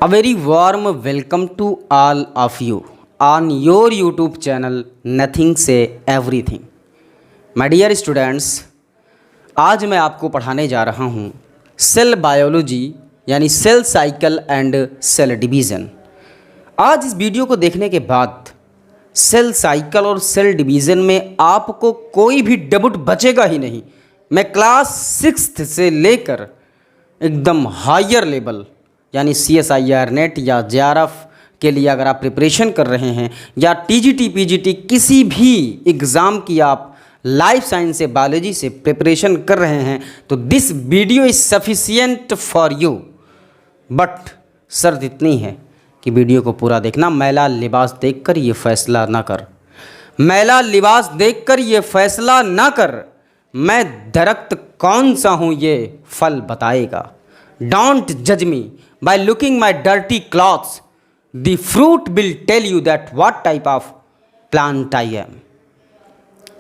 A very warm welcome to all of you on your YouTube channel Nothing Say Everything. My dear students, आज मैं आपको पढ़ाने जा रहा हूँ सेल बायोलॉजी यानी cell cycle and cell division. आज इस वीडियो को देखने के बाद सेल साइकिल और सेल डिवीज़न में आपको कोई भी डाउट बचेगा ही नहीं। मैं क्लास 6th से लेकर एकदम हायर लेवल यानी CSIR नेट या JRF के लिए अगर आप प्रिपरेशन कर रहे हैं या TGT PGT किसी भी एग्ज़ाम की आप लाइफ साइंस से बायोलॉजी से प्रिपरेशन कर रहे हैं तो this video is sufficient for you. But शर्त इतनी है कि वीडियो को पूरा देखना। मैला लिबास देखकर ये फैसला ना कर, मैला लिबास देखकर ये फैसला ना कर, मैं दरख्त कौन सा हूँ ये फल बताएगा। डोंट जज मी by looking my dirty clothes, the fruit will tell you that what type of plant I am।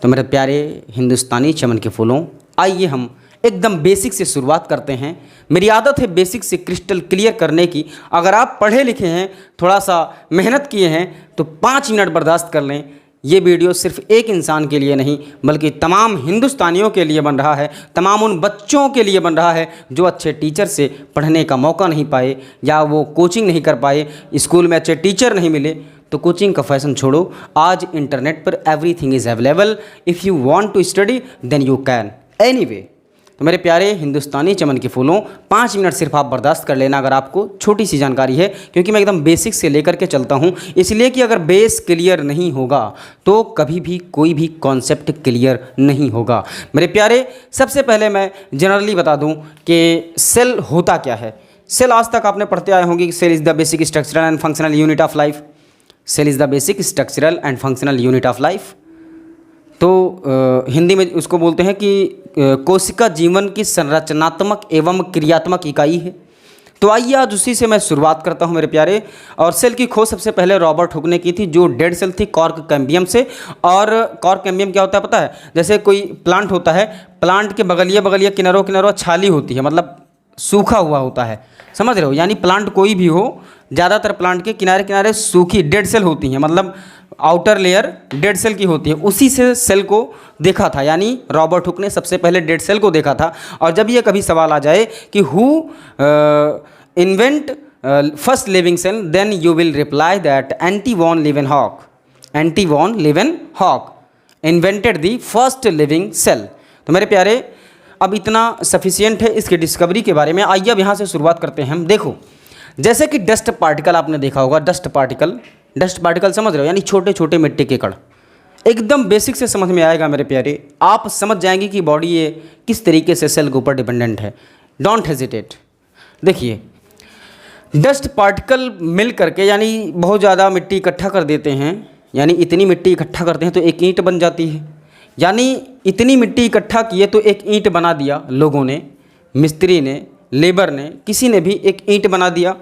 तो मेरे प्यारे हिंदुस्तानी चमन के फूलों, आइए हम एकदम बेसिक से शुरुआत करते हैं। मेरी आदत है बेसिक से क्रिस्टल क्लियर करने की। अगर आप पढ़े लिखे हैं, थोड़ा सा मेहनत किए हैं तो 5 मिनट बर्दाश्त कर लें। ये वीडियो सिर्फ एक इंसान के लिए नहीं बल्कि तमाम हिंदुस्तानियों के लिए बन रहा है, तमाम उन बच्चों के लिए बन रहा है जो अच्छे टीचर से पढ़ने का मौका नहीं पाए या वो कोचिंग नहीं कर पाए, स्कूल में अच्छे टीचर नहीं मिले। तो कोचिंग का फैशन छोड़ो, आज इंटरनेट पर everything is available. If you want to study then you can anyway. तो मेरे प्यारे हिंदुस्तानी चमन के फूलों, 5 मिनट सिर्फ आप बर्दाश्त कर लेना अगर आपको छोटी सी जानकारी है, क्योंकि मैं एकदम बेसिक से लेकर के चलता हूँ। इसलिए कि अगर बेस क्लियर नहीं होगा तो कभी भी कोई भी कॉन्सेप्ट क्लियर नहीं होगा। मेरे प्यारे, सबसे पहले मैं जनरली बता दूँ कि सेल होता क्या है। सेल आज तक आपने पढ़ते आए होंगे कि cell is the basic structural and functional unit of life. Cell is the basic structural and functional unit of life. तो हिंदी में उसको बोलते हैं कि कोशिका जीवन की संरचनात्मक एवं क्रियात्मक इकाई है। तो आइए आज उसी से मैं शुरुआत करता हूं मेरे प्यारे। और सेल की खोज सबसे पहले रॉबर्ट हुक ने की थी, जो डेड सेल थी कॉर्क कैम्बियम से। और कॉर्क कैम्बियम क्या होता है पता है? जैसे कोई प्लांट होता है, प्लांट के बगलिया किनारों छाली होती है, मतलब सूखा हुआ होता है, समझ रहे हो? यानी प्लांट कोई भी हो, ज़्यादातर प्लांट के किनारे किनारे सूखी डेड सेल होती हैं, मतलब आउटर लेयर डेड सेल की होती है। उसी से सेल को देखा था, यानी रॉबर्ट हुक ने सबसे पहले डेड सेल को देखा था। और जब ये कभी सवाल आ जाए कि who invent first living cell, then you will reply that Antonie van Leeuwenhoek. Antonie van Leeuwenhoek invented the first living cell. तो मेरे प्यारे, अब इतना सफिशिएंट है इसकी डिस्कवरी के बारे में। आइए अब यहाँ से शुरुआत करते हैं हम। देखो, जैसे कि डस्ट पार्टिकल आपने देखा होगा, डस्ट पार्टिकल समझ रहे हो, यानी छोटे छोटे मिट्टी के कण। एकदम बेसिक से समझ में आएगा मेरे प्यारे, आप समझ जाएंगे कि बॉडी ये किस तरीके से सेल के ऊपर डिपेंडेंट है। Don't hesitate. देखिए, डस्ट पार्टिकल मिल करके यानी बहुत ज़्यादा मिट्टी इकट्ठा कर देते हैं, यानी इतनी मिट्टी इकट्ठा करते हैं तो एक ईंट बन जाती है। यानी इतनी मिट्टी इकट्ठा किए तो एक ईंट बना दिया लोगों ने, मिस्त्री ने, लेबर ने, किसी ने भी एक ईंट बना दिया।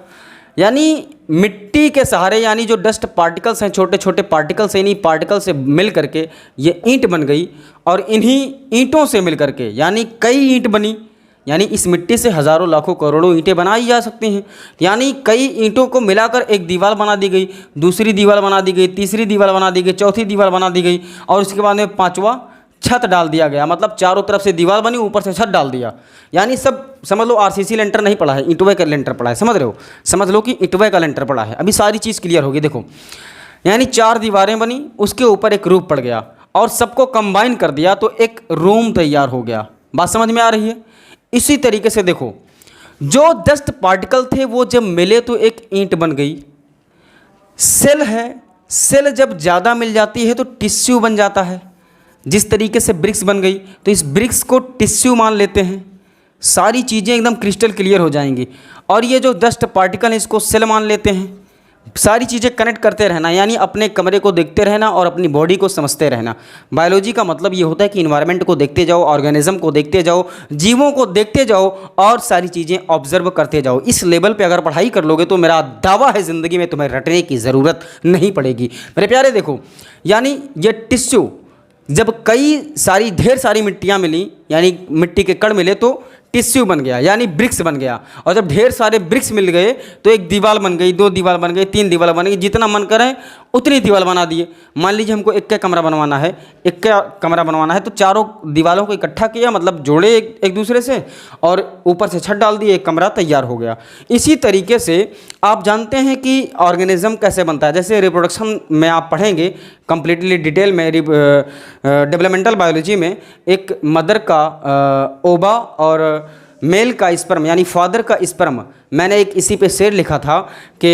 यानी मिट्टी के सहारे, यानी जो डस्ट पार्टिकल्स हैं, छोटे छोटे पार्टिकल्स हैं, इन्हीं पार्टिकल से मिल करके ये ईंट बन गई। और इन्हीं ईंटों से मिल करके यानी कई ईंट बनी। यानी इस मिट्टी से हज़ारों लाखों करोड़ों ईंटें बनाई जा सकती हैं। यानी कई ईंटों को मिलाकर एक दीवार बना दी गई, दूसरी दीवार बना दी गई, तीसरी दीवार बना दी गई, चौथी दीवार बना दी गई, और उसके बाद में 5वां छत डाल दिया गया। मतलब चारों तरफ से दीवार बनी, ऊपर से छत डाल दिया। यानी सब समझ लो, RCC लेंटर नहीं पड़ा है, ईंटवे का लेंटर पड़ा है। समझ रहे हो? समझ लो कि ईंटवे का लेंटर पड़ा है। अभी सारी चीज़ क्लियर होगी। देखो, यानी 4 दीवारें बनी, उसके ऊपर एक रूफ पड़ गया और सबको कंबाइन कर दिया तो एक रूम तैयार हो गया। बात समझ में आ रही है? इसी तरीके से देखो, जो डस्ट पार्टिकल थे वो जब मिले तो एक ईंट बन गई। सेल है, सेल जब ज़्यादा मिल जाती है तो टिश्यू बन जाता है। जिस तरीके से ब्रिक्स बन गई तो इस ब्रिक्स को टिश्यू मान लेते हैं। सारी चीज़ें एकदम क्रिस्टल क्लियर हो जाएंगी। और ये जो डस्ट पार्टिकल है इसको सेल मान लेते हैं। सारी चीज़ें कनेक्ट करते रहना, यानी अपने कमरे को देखते रहना और अपनी बॉडी को समझते रहना। बायोलॉजी का मतलब ये होता है कि इन्वायरमेंट को देखते जाओ, ऑर्गेनिज्म को देखते जाओ, जीवों को देखते जाओ और सारी चीज़ें ऑब्जर्व करते जाओ। इस लेवल पे अगर पढ़ाई कर लोगे तो मेरा दावा है ज़िंदगी में तुम्हें रटने की ज़रूरत नहीं पड़ेगी। मेरे प्यारे देखो, यानी ये टिश्यू जब ढेर सारी मिट्टियाँ मिली, यानी मिट्टी के कण मिले तो टिश्यू बन गया, यानी ब्रिक्स बन गया। और जब ढेर सारे ब्रिक्स मिल गए तो एक दीवार बन गई, 2 दीवार बन गई, 3 दीवार बन गई, जितना मन करें उतनी दीवार बना दिए। मान लीजिए हमको एक का कमरा बनवाना है, एक का कमरा बनवाना है, तो चारों दीवारों को इकट्ठा किया, मतलब जोड़े एक दूसरे से, और ऊपर से छत डाल दिए, एक कमरा तैयार हो गया। इसी तरीके से आप जानते हैं कि ऑर्गेनिज्म कैसे बनता है। जैसे रिप्रोडक्शन में आप पढ़ेंगे कंप्लीटली डिटेल में, डेवलपमेंटल बायोलॉजी में, एक मदर का ओवा और मेल का स्पर्म यानी फादर का स्पर्म, मैंने एक इसी पे शेर लिखा था कि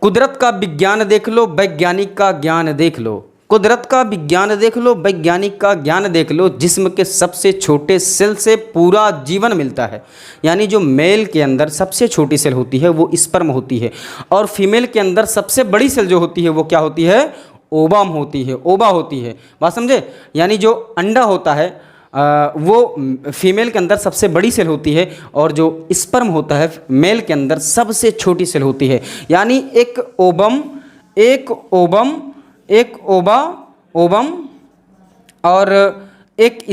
कुदरत का विज्ञान देख लो, वैज्ञानिक का ज्ञान देख लो। कुदरत का विज्ञान देख लो, वैज्ञानिक का ज्ञान देख लो, जिस्म के सबसे छोटे सेल से पूरा जीवन मिलता है। यानी जो मेल के अंदर सबसे छोटी सेल होती है वो स्पर्म होती है, और फीमेल के अंदर सबसे बड़ी सेल जो होती है वो क्या होती है, ओवम होती है, ओवा होती है। बात समझे? यानी जो अंडा होता है वो फीमेल के अंदर सबसे बड़ी सेल होती है, और जो स्पर्म होता है मेल के अंदर सबसे छोटी सेल होती है। यानी एक ओवम, एक ओवम और एक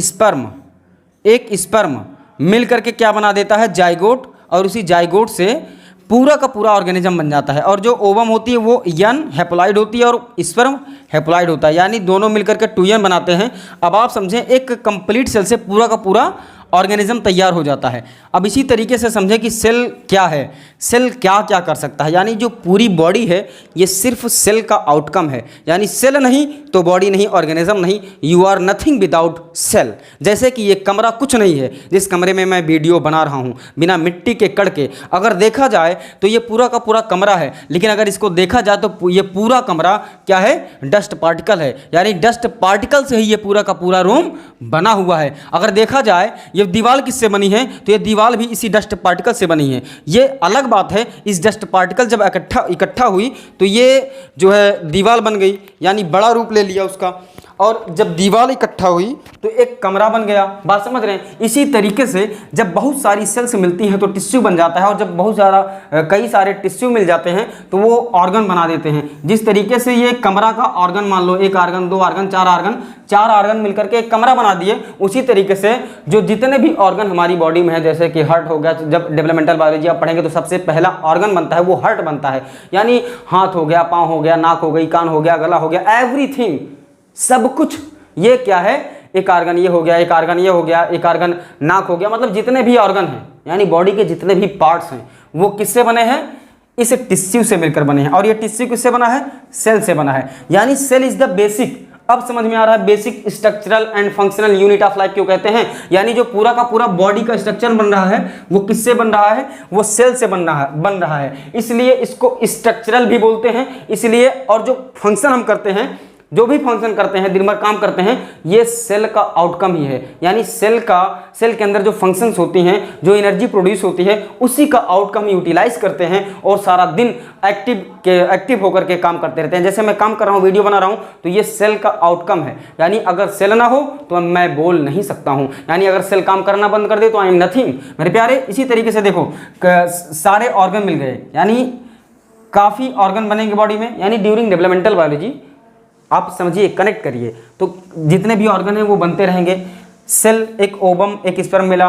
स्पर्म मिल करके क्या बना देता है, जाइगोट, और उसी जाइगोट से पूरा का पूरा ऑर्गेनिज्म बन जाता है। और जो ओवम होती है वो यन हैप्लॉइड होती है और स्पर्म हैप्लॉइड होता है, यानी दोनों मिलकर के 2n बनाते हैं। अब आप समझें एक कंप्लीट सेल से पूरा का पूरा ऑर्गेनिज्म तैयार हो जाता है। अब इसी तरीके से समझें कि सेल क्या है, सेल क्या क्या कर सकता है। यानी जो पूरी बॉडी है ये सिर्फ सेल का आउटकम है, यानी सेल नहीं तो बॉडी नहीं, ऑर्गेनिज्म नहीं, you are nothing without cell. जैसे कि ये कमरा कुछ नहीं है, जिस कमरे में मैं वीडियो बना रहा हूँ बिना मिट्टी के कण के, अगर देखा जाए तो ये पूरा का पूरा कमरा है, लेकिन अगर इसको देखा जाए तो ये पूरा कमरा क्या है, डस्ट पार्टिकल है। यानी डस्ट पार्टिकल से ही ये पूरा का पूरा रूम बना हुआ है। अगर देखा जाए ये दीवार किससे बनी है, तो ये दीवार भी इसी डस्ट पार्टिकल से बनी है। ये अलग बात है, इस डस्ट पार्टिकल जब इकट्ठा हुई तो ये जो है दीवार बन गई, यानी बड़ा रूप ले लिया उसका। और जब दीवार इकट्ठा हुई तो एक कमरा बन गया। बात समझ रहे हैं? इसी तरीके से जब बहुत सारी सेल्स मिलती हैं तो टिश्यू बन जाता है, और जब बहुत सारा कई सारे टिश्यू मिल जाते हैं तो वो ऑर्गन बना देते हैं। जिस तरीके से ये कमरा का ऑर्गन, मान लो 1 ऑर्गन, 2 ऑर्गन, 4 ऑर्गन मिलकर के एक कमरा बना दिए। उसी तरीके से जो जितने भी ऑर्गन हमारी बॉडी में है, जैसे कि हार्ट हो गया, जब डेवलपमेंटल बायोलॉजी आप पढ़ेंगे तो सबसे पहला ऑर्गन बनता है वो हार्ट बनता है। यानी हाथ हो गया, पाँव हो गया, नाक हो गई, कान हो गया, गला हो गया, एवरीथिंग, सब कुछ ये क्या है, एक ऑर्गन ये हो गया, एक ऑर्गन ये हो गया, एक ऑर्गन नाक हो गया। मतलब जितने भी ऑर्गन हैं, यानी बॉडी के जितने भी पार्ट्स हैं वो किससे बने हैं, इस टिश्यू से मिलकर बने हैं। और ये टिश्यू किससे बना है, सेल से बना है। यानी सेल इज द बेसिक, अब समझ में आ रहा है basic structural and functional unit of life क्यों कहते हैं। यानी जो पूरा का पूरा बॉडी का स्ट्रक्चर बन रहा है वो किससे बन रहा है, वो सेल से बन रहा है। इसलिए इसको स्ट्रक्चरल भी बोलते हैं। इसलिए और जो फंक्शन हम करते हैं, जो भी फंक्शन करते हैं, दिन भर काम करते हैं, ये सेल का आउटकम ही है। यानी सेल के अंदर जो फंक्शंस होती हैं, जो एनर्जी प्रोड्यूस होती है, उसी का आउटकम यूटिलाइज करते हैं और सारा दिन एक्टिव होकर के काम करते रहते हैं। जैसे मैं काम कर रहा हूँ, वीडियो बना रहा हूँ, तो ये सेल का आउटकम है। यानी अगर सेल ना हो तो मैं बोल नहीं सकता हूँ। यानी अगर सेल काम करना बंद कर दे तो आई एम नथिंग मेरे प्यारे। इसी तरीके से देखो सारे ऑर्गन मिल गए, यानी काफ़ी ऑर्गन बनेंगे बॉडी में। यानी ड्यूरिंग डेवलपमेंटल बायोलॉजी आप समझिए, कनेक्ट करिए, तो जितने भी ऑर्गन हैं वो बनते रहेंगे। सेल, एक ओवम, एक स्पर्म मिला,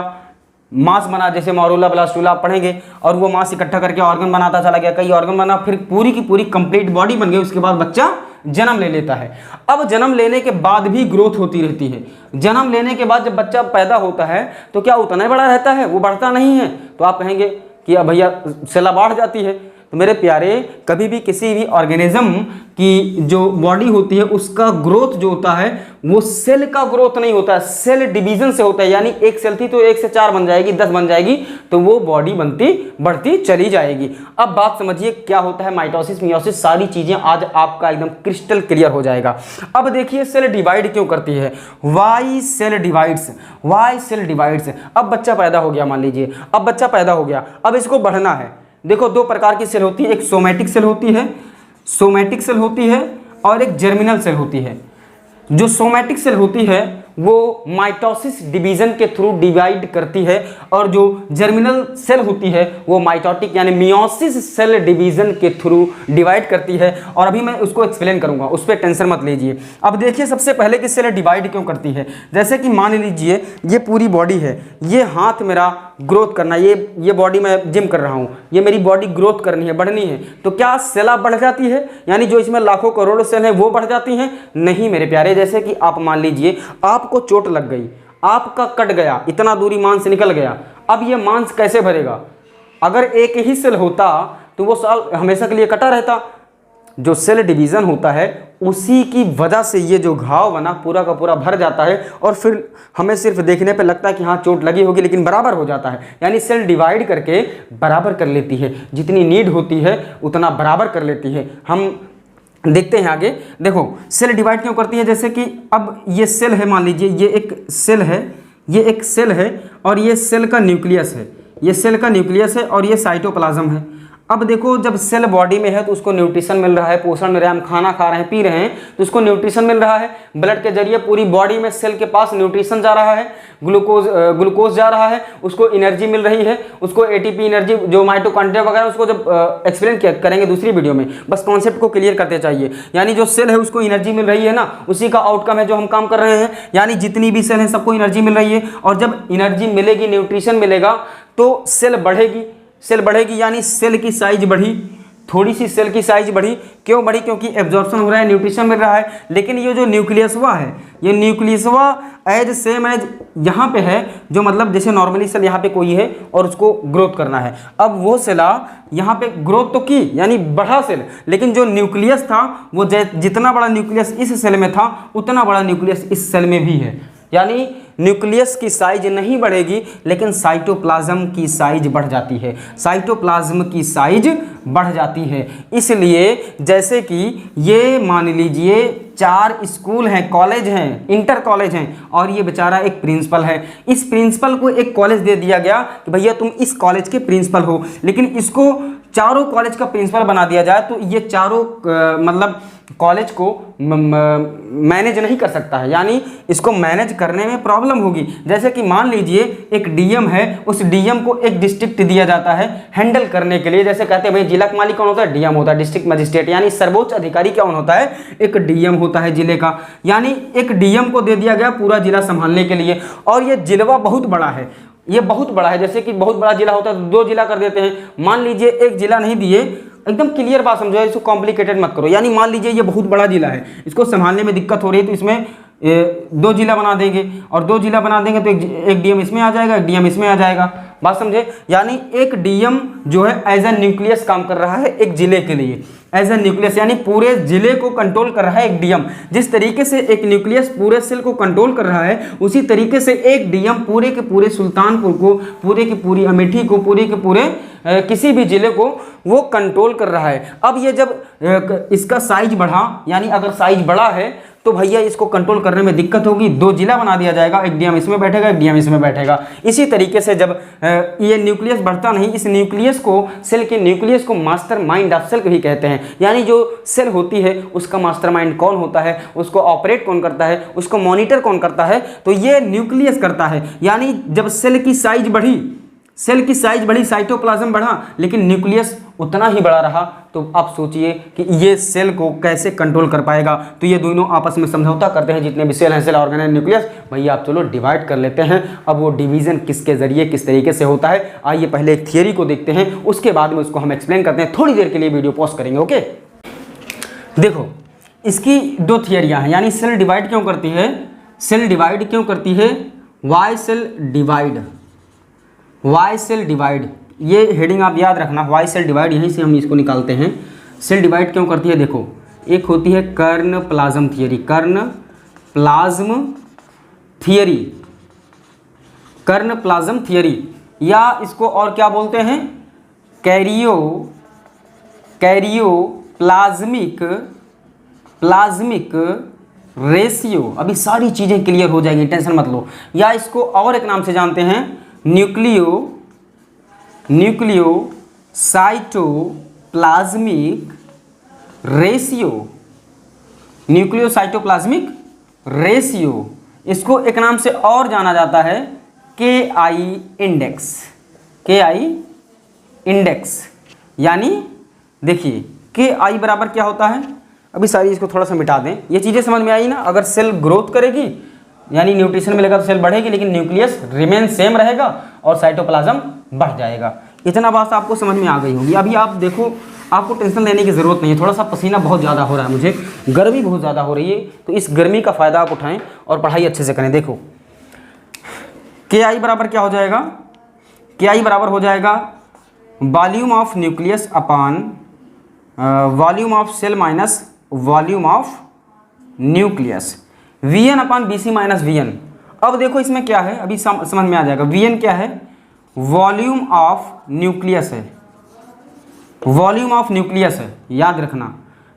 मांस बना, जैसे मॉरूला ब्लास्टूला आप पढ़ेंगे, और वो मांस इकट्ठा करके ऑर्गन बनाता चला गया, कई ऑर्गन बना, फिर पूरी की पूरी कंप्लीट बॉडी बन गई। उसके बाद बच्चा जन्म ले लेता है। अब जन्म लेने के बाद भी ग्रोथ होती रहती है। जन्म लेने के बाद जब बच्चा पैदा होता है तो क्या उतना ही बड़ा रहता है, वो बढ़ता नहीं है। तो आप कहेंगे कि अब भैया सेल बढ़ जाती है। तो मेरे प्यारे, कभी भी किसी भी ऑर्गेनिज्म की जो बॉडी होती है उसका ग्रोथ जो होता है वो सेल का ग्रोथ नहीं होता है, सेल डिवीजन से होता है। यानी एक सेल थी तो 1 से 4 बन जाएगी, 10 बन जाएगी, तो वो बॉडी बनती बढ़ती चली जाएगी। अब बात समझिए क्या होता है माइटोसिस, मियोसिस, सारी चीजें आज आपका एकदम क्रिस्टल क्लियर हो जाएगा। अब देखिए सेल डिवाइड क्यों करती है, why cell divides, why cell divides. अब बच्चा पैदा हो गया, मान लीजिए अब बच्चा पैदा हो गया, अब इसको बढ़ना है। देखो 2 प्रकार की सेल होती है, एक सोमैटिक सेल होती है, सोमैटिक सेल होती है, और एक जर्मिनल सेल होती है। जो सोमैटिक सेल होती है वो माइटोसिस डिवीजन के थ्रू डिवाइड करती है, और जो जर्मिनल सेल होती है वो माइटोटिक यानी मियोसिस सेल डिवीजन के थ्रू डिवाइड करती है। और अभी मैं उसको एक्सप्लेन करूंगा, उस पर टेंशन मत लीजिए। अब देखिए सबसे पहले कि सेल डिवाइड क्यों करती है। जैसे कि मान लीजिए ये पूरी बॉडी है, ये हाथ मेरा ग्रोथ करना, ये बॉडी मैं जिम कर रहा हूँ, ये मेरी बॉडी ग्रोथ करनी है, बढ़नी है, तो क्या सेल बढ़ जाती है, यानी जो इसमें लाखों करोड़ों सेल हैं वो बढ़ जाती हैं? नहीं मेरे प्यारे। जैसे कि आप मान लीजिए आपको चोट लग गई, आपका कट गया, इतना दूरी मांस निकल गया, अब ये मांस कैसे भरेगा? अगर एक ही सेल होता तो वो साल हमेशा के लिए कटा रहता। जो सेल डिवीज़न होता है उसी की वजह से ये जो घाव बना पूरा का पूरा भर जाता है, और फिर हमें सिर्फ देखने पे लगता है कि हाँ चोट लगी होगी, लेकिन बराबर हो जाता है। यानी सेल डिवाइड करके बराबर कर लेती है, जितनी नीड होती है उतना बराबर कर लेती है। हम देखते हैं आगे। देखो सेल डिवाइड क्यों करती है। जैसे कि अब ये सेल है, मान लीजिए ये एक सेल है, ये एक सेल है, और ये सेल का न्यूक्लियस है, ये सेल का न्यूक्लियस है, और ये साइटोप्लाज्म है। अब देखो जब सेल बॉडी में है तो उसको न्यूट्रिशन मिल रहा है, पोषण मिल रहा है, हम खाना खा रहे हैं, पी रहे हैं, तो उसको न्यूट्रिशन मिल रहा है। ब्लड के जरिए पूरी बॉडी में सेल के पास न्यूट्रिशन जा रहा है, ग्लूकोज जा रहा है, उसको एनर्जी मिल रही है, उसको एटीपी एनर्जी जो माइटोकॉन्ड्रिया वगैरह, उसको जब एक्सप्लेन करेंगे दूसरी वीडियो में, बस कॉन्सेप्ट को क्लियर करते चाहिए। यानी जो सेल है उसको एनर्जी मिल रही है ना, उसी का आउटकम है जो हम काम कर रहे हैं। यानी जितनी भी सेल है सबको एनर्जी मिल रही है, और जब एनर्जी मिलेगी, न्यूट्रिशन मिलेगा, तो सेल बढ़ेगी। सेल बढ़ेगी यानी सेल की साइज बढ़ी, थोड़ी सी सेल की साइज बढ़ी। क्यों बढ़ी? क्योंकि एब्जॉर्प्शन हो रहा है, न्यूट्रिशन मिल रहा है। लेकिन ये जो न्यूक्लियसवा है, ये न्यूक्लियसवा एज सेम एज यहाँ पे है, जो मतलब जैसे नॉर्मली सेल यहाँ पे कोई है और उसको ग्रोथ करना है। अब वो सेल यहाँ पे ग्रोथ तो की, यानी बढ़ा सेल, लेकिन जो न्यूक्लियस था वो जितना बड़ा न्यूक्लियस इस सेल में था उतना बड़ा न्यूक्लियस इस सेल में भी है। यानी न्यूक्लियस की साइज नहीं बढ़ेगी, लेकिन साइटोप्लाज्म की साइज बढ़ जाती है, साइटोप्लाज्म की साइज बढ़ जाती है। इसलिए जैसे कि ये मान लीजिए 4 स्कूल हैं, कॉलेज हैं, इंटर कॉलेज हैं, और ये बेचारा एक प्रिंसिपल है। इस प्रिंसिपल को एक कॉलेज दे दिया गया कि भैया तुम इस कॉलेज के प्रिंसिपल हो, लेकिन इसको चारों कॉलेज का प्रिंसिपल बना दिया जाए तो ये चारों मतलब कॉलेज को मैनेज नहीं कर सकता है, यानी इसको मैनेज करने में प्रॉब्लम होगी। जैसे कि मान लीजिए एक डीएम है, उस डीएम को एक डिस्ट्रिक्ट दिया जाता है हैंडल करने के लिए। जैसे कहते हैं भाई जिला का मालिक कौन होता है? डीएम होता है, डिस्ट्रिक्ट मजिस्ट्रेट, यानी सर्वोच्च अधिकारी कौन होता है? एक डीएम होता है जिले का। यानी एक डीएम को दे दिया गया पूरा जिला संभालने के लिए, और ये जिलवा बहुत बड़ा है, ये बहुत बड़ा है। जैसे कि बहुत बड़ा जिला होता है तो 2 जिला कर देते हैं। मान लीजिए एक जिला नहीं दिए, एकदम क्लियर बात समझो, इसको कॉम्प्लिकेटेड मत करो। यानी मान लीजिए ये बहुत बड़ा जिला है, इसको संभालने में दिक्कत हो रही है, तो इसमें 2 जिला बना देंगे, और 2 जिला बना देंगे तो एक डीएम इसमें आ जाएगा, एक डीएम इसमें आ जाएगा। बात समझे? यानी एक डीएम जो है एज ए न्यूक्लियस काम कर रहा है एक जिले के लिए, एज ए न्यूक्लियस, यानी पूरे जिले को कंट्रोल कर रहा है एक डीएम। जिस तरीके से एक न्यूक्लियस पूरे सेल को कंट्रोल कर रहा है, उसी तरीके से एक डीएम पूरे के पूरे सुल्तानपुर को, पूरे की पूरी अमेठी को, पूरे के पूरे किसी भी जिले को वो कंट्रोल कर रहा है। अब ये जब इसका साइज बढ़ा, यानी अगर साइज बड़ा है तो भैया इसको कंट्रोल करने में दिक्कत होगी, 2 जिला बना दिया जाएगा, एक डीएम इसमें बैठेगा, एक डीएम इसमें बैठेगा। इसी तरीके से जब ये न्यूक्लियस बढ़ता नहीं, इस न्यूक्लियस को, सेल के न्यूक्लियस को मास्टर माइंड ऑफ सेल भी कहते हैं। यानी जो सेल होती है उसका मास्टर माइंड कौन होता है, उसको ऑपरेट कौन करता है, उसको मॉनिटर कौन करता है, तो ये न्यूक्लियस करता है। यानी जब सेल की साइज बढ़ी, सेल की साइज बढ़ी, साइटोप्लाज्म बढ़ा, लेकिन न्यूक्लियस उतना ही बड़ा रहा, तो आप सोचिए कि ये सेल को कैसे कंट्रोल कर पाएगा। तो ये दोनों आपस में समझौता करते हैं, जितने भी सेल हैं, सेल ऑर्गेनेल न्यूक्लियस, भैया आप चलो डिवाइड कर लेते हैं। अब वो डिवीजन किसके जरिए किस तरीके से होता है, आइए पहले एक थियरी को देखते हैं, उसके बाद में उसको हम एक्सप्लेन करते हैं। थोड़ी देर के लिए वीडियो पॉज करेंगे, ओके। देखो इसकी 2 थियरियाँ हैं, यानी सेल डिवाइड क्यों करती है, सेल डिवाइड क्यों करती है, why cell divide, why cell divide, ये हेडिंग आप याद रखना, वाई सेल डिवाइड, यहीं से हम इसको निकालते हैं। सेल डिवाइड क्यों करती है, देखो एक होती है कर्ण प्लाज्म थियरी, कर्ण प्लाज्म थियरी, कर्ण प्लाज्म थियरी, या इसको और क्या बोलते हैं, प्लाज्मिक रेशियो। अभी सारी चीज़ें क्लियर हो जाएंगी, टेंशन मत लो। या इसको और एक नाम से जानते हैं, न्यूक्लियोसाइटोप्लाज्मिक रेशियो, न्यूक्लियोसाइटोप्लाज्मिक रेशियो, इसको एक नाम से और जाना जाता है के आई इंडेक्स। के आई इंडेक्स यानी देखिए के आई बराबर क्या होता है, अभी सारी इसको थोड़ा सा मिटा दें, ये चीज़ें समझ में आई ना। अगर सेल ग्रोथ करेगी यानी न्यूट्रिशन मिलेगा तो सेल बढ़ेगी, लेकिन न्यूक्लियस रिमेन सेम रहेगा और साइटोप्लाज्म बढ़ जाएगा। इतना बात आपको समझ में आ गई होगी। अभी आप देखो, आपको टेंशन लेने की ज़रूरत नहीं है। थोड़ा सा पसीना बहुत ज़्यादा हो रहा है, मुझे गर्मी बहुत ज़्यादा हो रही है, तो इस गर्मी का फ़ायदा आप उठाएं और पढ़ाई अच्छे से करें। देखो के आई बराबर क्या हो जाएगा, के आई बराबर हो जाएगा volume of nucleus upon volume of cell minus volume of nucleus, V N upon B C minus V N. अब देखो इसमें क्या है, अभी समझ में आ जाएगा। वी एन क्या है, वॉल्यूम ऑफ न्यूक्लियस है, वॉल्यूम ऑफ न्यूक्लियस है, याद रखना।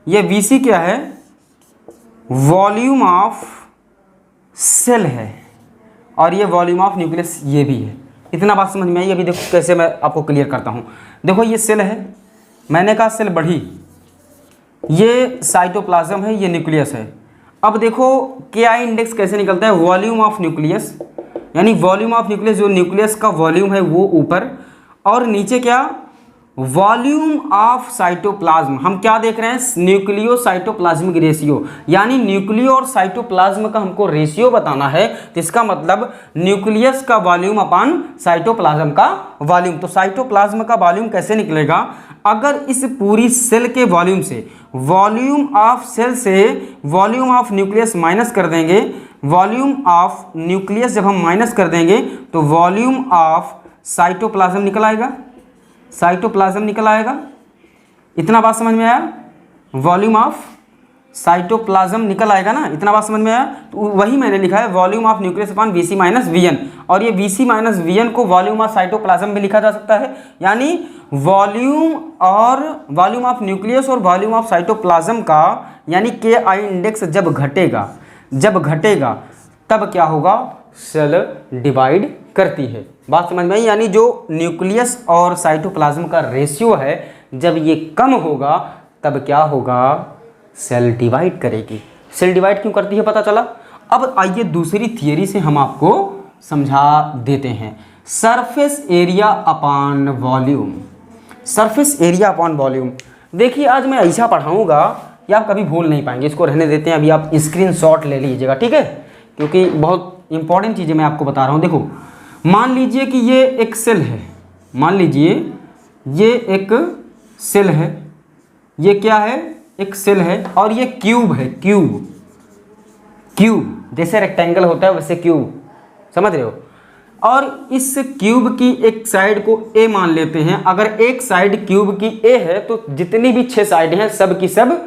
ये वी सी क्या है, वॉल्यूम ऑफ सेल है, और ये वॉल्यूम ऑफ न्यूक्लियस ये भी है। इतना बात समझ में आई। अभी देखो कैसे मैं आपको क्लियर करता हूँ। देखो ये सेल है, मैंने कहा सेल बढ़ी, ये साइटोप्लाज्म है, ये न्यूक्लियस है। अब देखो के आई इंडेक्स कैसे निकलता है, वॉल्यूम ऑफ न्यूक्लियस, यानी वॉल्यूम ऑफ न्यूक्लियस, जो न्यूक्लियस का वॉल्यूम है वो ऊपर, और नीचे क्या, वॉल्यूम ऑफ साइटोप्लाज्म। हम क्या देख रहे हैं, न्यूक्लियो साइटोप्लाज्मिक रेशियो, यानी न्यूक्लियो और साइटोप्लाज्म का हमको रेशियो बताना है। तो इसका मतलब न्यूक्लियस का वॉल्यूम अपान साइटोप्लाज्म का वॉल्यूम। तो साइटोप्लाज्म का वॉल्यूम कैसे निकलेगा, अगर इस पूरी सेल के वॉल्यूम से वॉल्यूम ऑफ सेल से वॉल्यूम ऑफ न्यूक्लियस माइनस कर देंगे, वॉल्यूम ऑफ न्यूक्लियस जब हम माइनस कर देंगे तो वॉल्यूम ऑफ साइटोप्लाज्म निकल आएगा, साइटोप्लाज्म निकल आएगा। इतना बात समझ में आया, वॉल्यूम ऑफ साइटोप्लाज्म निकल आएगा ना, इतना बात समझ में आया। तो वही मैंने लिखा है volume of nucleus upon V C minus V N, और ये V C minus V N को वॉल्यूम ऑफ साइटोप्लाज्म भी लिखा जा सकता है। यानी वॉल्यूम और वॉल्यूम ऑफ न्यूक्लियस और वॉल्यूम ऑफ साइटोप्लाज्म का, यानी के आई इंडेक्स जब घटेगा, जब घटेगा तब क्या होगा, सेल डिवाइड करती है। बात समझ में आई। यानी जो न्यूक्लियस और साइटोप्लाज्म का रेशियो है, जब ये कम होगा तब क्या होगा, सेल डिवाइड करेगी। सेल डिवाइड क्यों करती है पता चला। अब आइए दूसरी थियरी से हम आपको समझा देते हैं। Surface area upon volume, surface area upon volume. देखिए आज मैं ऐसा पढ़ाऊंगा कि आप कभी भूल नहीं पाएंगे। इसको रहने देते हैं, अभी आप स्क्रीनशॉट ले लीजिएगा, ठीक है, क्योंकि बहुत इंपॉर्टेंट चीज़ें मैं आपको बता रहा हूँ। देखो मान लीजिए कि ये एक सेल है, मान लीजिए ये एक सेल है, ये क्या है, एक सेल है, और ये क्यूब है, क्यूब, क्यूब जैसे रेक्टेंगल होता है वैसे क्यूब, समझ रहे हो। और इस क्यूब की एक साइड को ए मान लेते हैं। अगर एक साइड क्यूब की ए है तो जितनी भी 6 साइड हैं सब की सब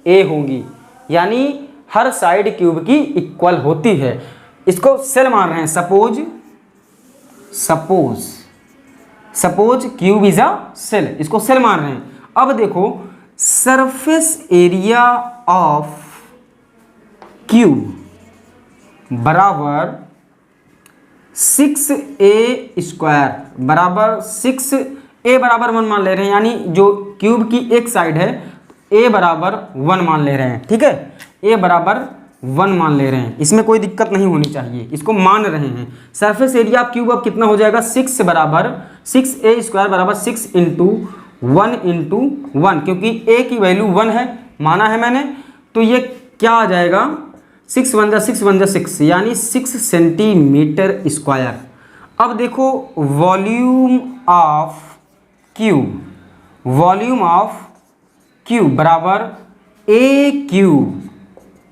ए होंगी, यानी हर साइड क्यूब की इक्वल होती है। इसको सेल मान रहे हैं। Suppose cube is a cell, इसको सेल मान रहे हैं। अब देखो सरफेस एरिया ऑफ क्यूब बराबर 6a स्क्वायर बराबर 6a बराबर 1 मान ले रहे हैं, यानी जो क्यूब की एक साइड है a बराबर 1 मान ले रहे हैं, ठीक है, a बराबर 1 मान ले रहे हैं। इसमें कोई दिक्कत नहीं होनी चाहिए, इसको मान रहे हैं। सरफेस एरिया ऑफ क्यूब अब कितना हो जाएगा, 6 बराबर 6a स्क्वायर बराबर 6 इंटू 1 इंटू 1, क्योंकि a की वैल्यू 1 है, माना है मैंने। तो ये क्या आ जाएगा, 6 वन जा 6, यानी 6 सेंटीमीटर स्क्वायर। अब देखो volume of cube, volume of cube बराबर ए क्यूब,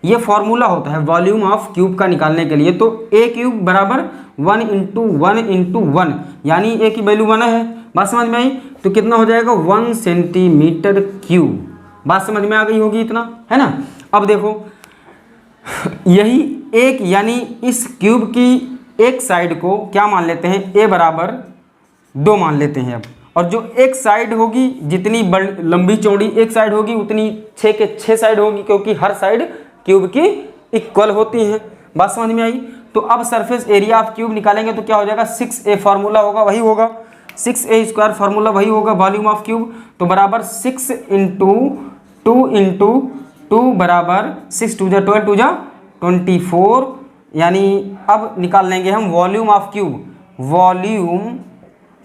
ये फॉर्मूला होता है वॉल्यूम ऑफ क्यूब का निकालने के लिए। तो ए क्यूब बराबर 1 इंटू 1 इंटू 1, यानी ए की वैल्यू 1 है। बात समझ में आई। तो कितना हो जाएगा, 1 सेंटीमीटर क्यूब। बात समझ में आ गई होगी, इतना है ना। अब देखो यही एक, यानी इस क्यूब की एक साइड को क्या मान लेते हैं, ए बराबर 2 मान लेते हैं अब। और जो एक साइड होगी, जितनी बड़ी लंबी चौड़ी एक साइड होगी उतनी 6 के 6 साइड होगी, क्योंकि हर साइड क्यूब की इक्वल होती हैं। बात समझ में आई। तो अब सरफेस एरिया ऑफ क्यूब निकालेंगे तो क्या हो जाएगा, 6a फार्मूला होगा वही होगा, 6a स्क्वायर फार्मूला वही होगा वॉल्यूम ऑफ क्यूब। तो बराबर 6 इंटू 2 इंटू 2 बराबर 6 2 जा 12 2 जा 24 यानी अब निकाल लेंगे हम volume of cube, volume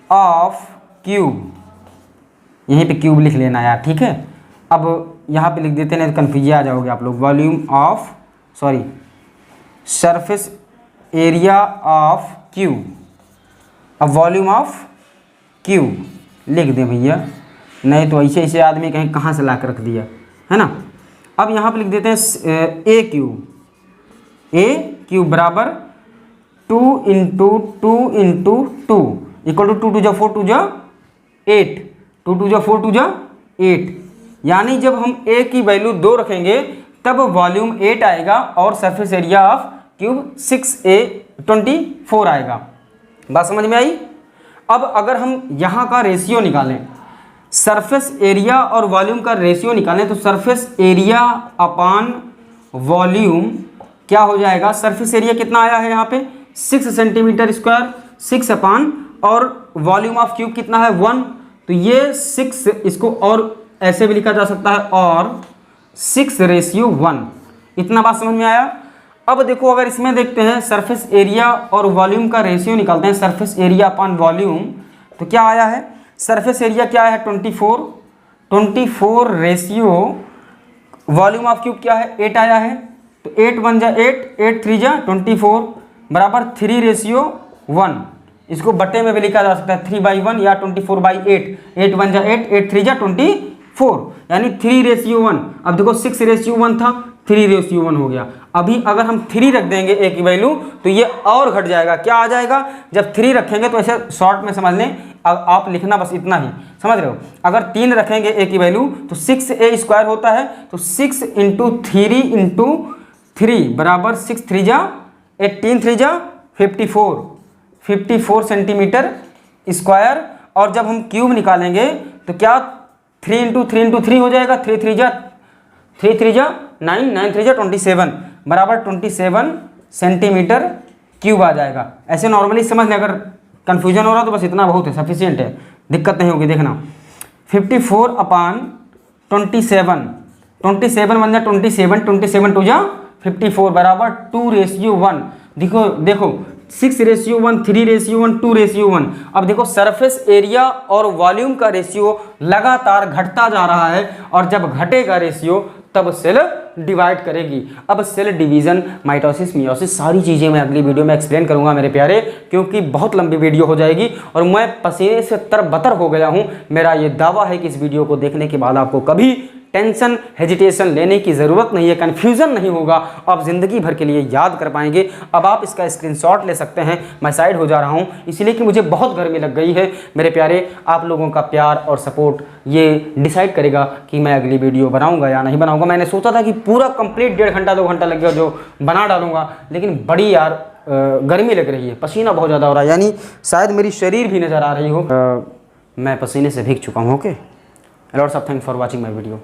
of cube, यहीं पे क्यूब लिख लेना यार, ठीक है। अब यहाँ पे लिख देते हैं, नहीं तो कन्फ्यूज आ जाओगे आप लोग। Volume of surface area of cube, अब वॉल्यूम ऑफ क्यूब लिख दें भैया, नहीं तो ऐसे ऐसे आदमी कहीं कहाँ से ला कर रख दिया, है ना। अब यहाँ पे लिख देते हैं ए क्यूब बराबर 2 into 2 into 2 equal to 2 to जा 4 टू जा 8, 2 टू जा 4 टू जा 8, यानी जब हम ए की वैल्यू 2 रखेंगे तब वॉल्यूम 8 आएगा और surface area of cube 6A24 आएगा। बात समझ में आई। अब अगर हम यहाँ का रेशियो निकालें, सरफेस एरिया और वॉल्यूम का रेशियो निकालें, तो सरफेस एरिया अपान वॉल्यूम क्या हो जाएगा। सरफेस एरिया कितना आया है यहाँ पे 6 सेंटीमीटर स्क्वायर, 6 अपान, और वॉल्यूम ऑफ क्यूब कितना है 1, तो ये 6, इसको और ऐसे भी लिखा जा सकता है, और 6:1। इतना बात समझ में आया। अब देखो अगर इसमें देखते हैं सरफेस एरिया और वॉल्यूम का रेशियो निकालते हैं, सरफेस एरिया अपान वॉल्यूम, तो क्या आया है, सरफेस एरिया क्या है 24 रेशियो वॉल्यूम ऑफ क्यूब क्या है 8 आया है, तो 8 1 जा 8, 8 3 जा 24 बराबर 3:1। इसको बट्टे में भी लिखा जा सकता है 3/1 या 24/8, 8 1 जा 8, 8 3 जा 24, यानी 3:1। अब देखो 6:1 था, 3:1 हो गया। अभी अगर हम 3 रख देंगे ए की वैल्यू तो ये और घट जाएगा। क्या आ जाएगा, जब 3 रखेंगे तो ऐसे शॉर्ट में समझ लें, आप लिखना बस इतना ही, समझ रहे हो। अगर 3 रखेंगे ए की वैल्यू तो 6A² होता है, तो 6 इंटू 3 इंटू 3 बराबर 6 3 जा 18 3 जा 54 सेंटीमीटर स्क्वायर। और जब हम क्यूब निकालेंगे तो क्या 3 इंटू 3 इंटू 3 हो जाएगा, 3 3 जा 9, 9 3 जा 27 बराबर 27 सेंटीमीटर क्यूब आ जाएगा। ऐसे नॉर्मली समझ लें, अगर कन्फ्यूजन हो रहा तो बस इतना बहुत है, सफिशिएंट है, दिक्कत नहीं होगी। देखना 54 अपान 27, 27 1 जा 27, 27 2 जा 54 बराबर 2:1। देखो 6:1, 3:1, 2:1। अब देखो सरफेस एरिया और वॉल्यूम का रेशियो लगातार घटता जा रहा है, और जब घटेगा रेशियो तब सेल डिवाइड करेगी। अब सेल डिवीजन, माइटोसिस, मियोसिस, सारी चीज़ें मैं अगली वीडियो में एक्सप्लेन करूंगा मेरे प्यारे, क्योंकि बहुत लंबी वीडियो हो जाएगी और मैं पसीने से तरबतर हो गया हूं। मेरा ये दावा है कि इस वीडियो को देखने के बाद आपको कभी टेंशन, हेजिटेशन लेने की ज़रूरत नहीं है, कन्फ्यूज़न नहीं होगा, आप ज़िंदगी भर के लिए याद कर पाएंगे। अब आप इसका स्क्रीनशॉट ले सकते हैं। मैं साइड हो जा रहा हूं इसलिए कि मुझे बहुत गर्मी लग गई है मेरे प्यारे। आप लोगों का प्यार और सपोर्ट ये डिसाइड करेगा कि मैं अगली वीडियो बनाऊंगा या नहीं बनाऊंगा। मैंने सोचा था कि पूरा कंप्लीट 1.5 घंटा 2 घंटा लग गया जो बना डालूंगा, लेकिन बड़ी यार गर्मी लग रही है, पसीना बहुत ज़्यादा हो रहा है, यानी शायद मेरी शरीर भी नज़र आ रही हो। मैं पसीने से भीग चुका हूँ। Okay, lots of thanks for watching my video.